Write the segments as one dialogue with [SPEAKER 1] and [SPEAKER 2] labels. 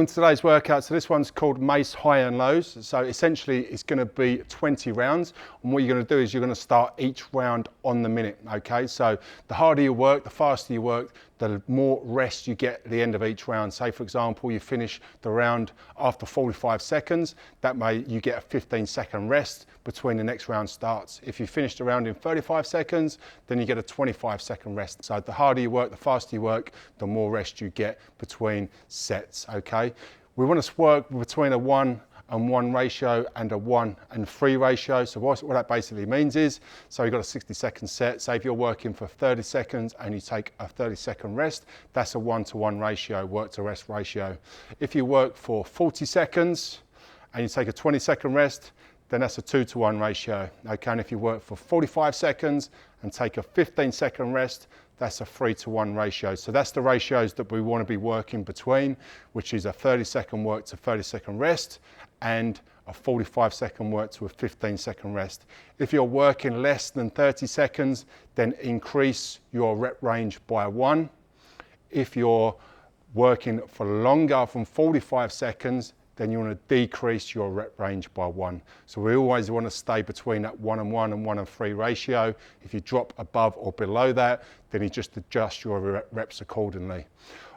[SPEAKER 1] On today's workout, so this one's called Mace high and lows. So essentially it's going to be 20 rounds, and what you're going to do is you're going to start each round on the minute. Okay, so the harder you work, the faster you work, the more rest you get at the end of each round. Say for example, you finish the round after 45 seconds, you get a 15-second rest between the next round starts. If you finish the round in 35 seconds, then you get a 25-second rest. So the harder you work, the faster you work, the more rest you get between sets. Okay, we want to work between a 1-and-1 ratio and a 1-and-3 ratio. So what that basically means is, so you've got a 60-second set. Say if you're working for 30 seconds and you take a 30-second rest, that's a 1-to-1 ratio, work to rest ratio. If you work for 40 seconds and you take a 20-second rest, then that's a 2-to-1 ratio. Okay, and if you work for 45 seconds and take a 15-second rest, that's a 3-to-1 ratio. So that's the ratios that we want to be working between, which is a 30-second work to 30-second rest and a 45-second work to a 15-second rest. If you're working less than 30 seconds, then increase your rep range by 1. If you're working for longer from 45 seconds, then you want to decrease your rep range by 1. So we always want to stay between that 1-and-1 and 1-and-3 ratio. If you drop above or below that, then you just adjust your reps accordingly.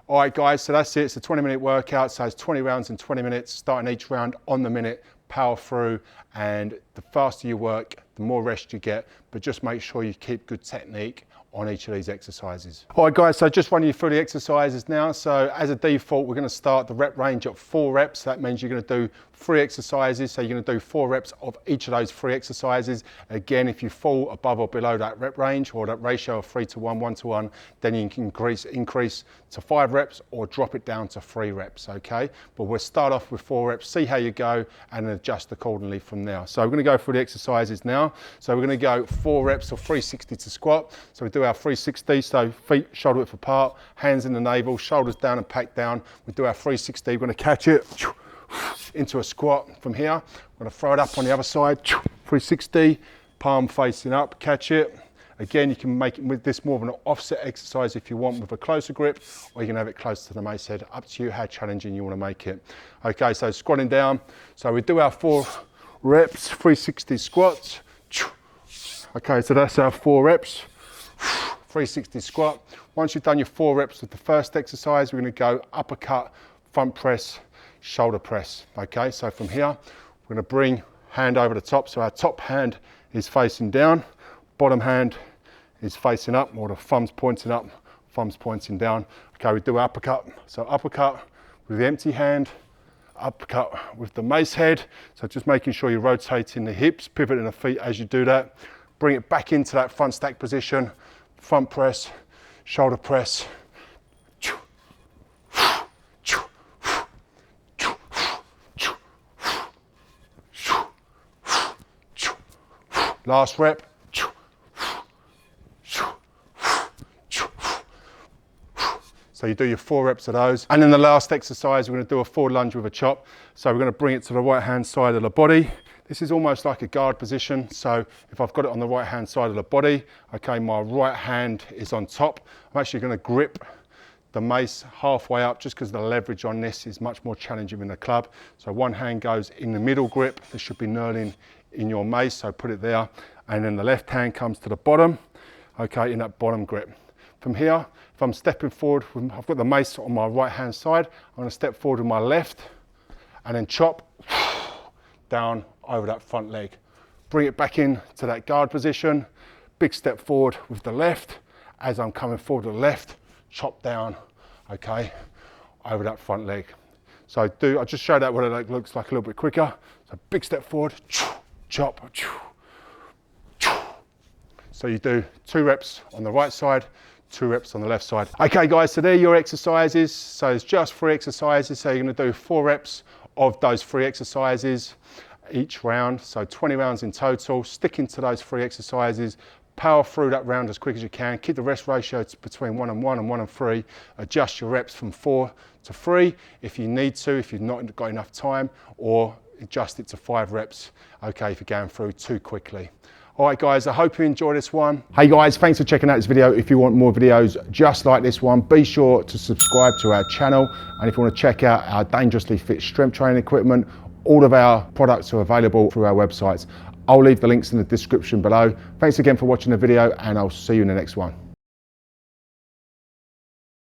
[SPEAKER 1] All right guys, so that's it. It's a 20-minute workout, so it's 20 rounds in 20 minutes, starting each round on the minute, power through, and the faster you work, the more rest you get, but just make sure you keep good technique on each of these exercises. All right guys, so just running you through the exercises now. So as a default, we're going to start the rep range at 4 reps. So that means you're going to do 3 exercises. So you're going to do 4 reps of each of those 3 exercises. Again, if you fall above or below that rep range or that ratio of 3-to-1, 1-to-1, then you can increase to 5 reps or drop it down to 3 reps, okay? But we'll start off with 4 reps, see how you go, and adjust accordingly from there. So we're going to go through the exercises now. So we're going to go 4 reps of 360 to squat. So we do our 360, so feet shoulder width apart, hands in the navel, shoulders down and packed down. We do our 360, we're going to catch it into a squat from here. We're going to throw it up on the other side, 360, palm facing up, catch it. Again, you can make it with this more of an offset exercise if you want with a closer grip, or you can have it close to the mace head, up to you how challenging you want to make it. Okay, so squatting down. So we do our 4 reps, 360 squats. Okay, so that's our 4 reps. 360 squat. Once you've done your 4 reps with the first exercise, we're going to go uppercut, front press, shoulder press. Okay, so from here, we're going to bring hand over the top. So our top hand is facing down, bottom hand is facing up, or the thumb's pointing up, thumb's pointing down. Okay, we do uppercut. So uppercut with the empty hand, uppercut with the mace head. So just making sure you're rotating the hips, pivoting the feet as you do that. Bring it back into that front stack position. Front press, shoulder press. Last rep. So you do your 4 reps of those. And then the last exercise, we're going to do a forward lunge with a chop. So we're going to bring it to the right hand side of the body. This is almost like a guard position. So if I've got it on the right hand side of the body, okay, my right hand is on top. I'm actually going to grip the mace halfway up just because the leverage on this is much more challenging in the club. So one hand goes in the middle grip. There should be knurling in your mace, so put it there. And then the left hand comes to the bottom, okay, in that bottom grip. From here, if I'm stepping forward, I've got the mace on my right hand side, I'm going to step forward with my left and then chop down over that front leg. Bring it back in to that guard position, big step forward with the left. As I'm coming forward to the left, chop down, okay, over that front leg. So I'll just show that what it looks like a little bit quicker. So big step forward, chop. So you do 2 reps on the right side, 2 reps on the left side. Okay guys, so they're your exercises. So it's just 3 exercises. So you're going to do 4 reps of those 3 exercises each round. So 20 rounds in total. Sticking to those 3 exercises. Power through that round as quick as you can. Keep the rest ratio between 1-and-1 and 1-and-3. Adjust your reps from 4 to 3 if you need to, if you've not got enough time, or adjust it to 5 reps, okay, if you're going through too quickly. All right guys, I hope you enjoyed this one. Hey guys, thanks for checking out this video. If you want more videos just like this one, be sure to subscribe to our channel. And if you want to check out our dangerously fit strength training equipment, all of our products are available through our websites. I'll leave the links in the description below. Thanks again for watching the video, and I'll see you in the next one.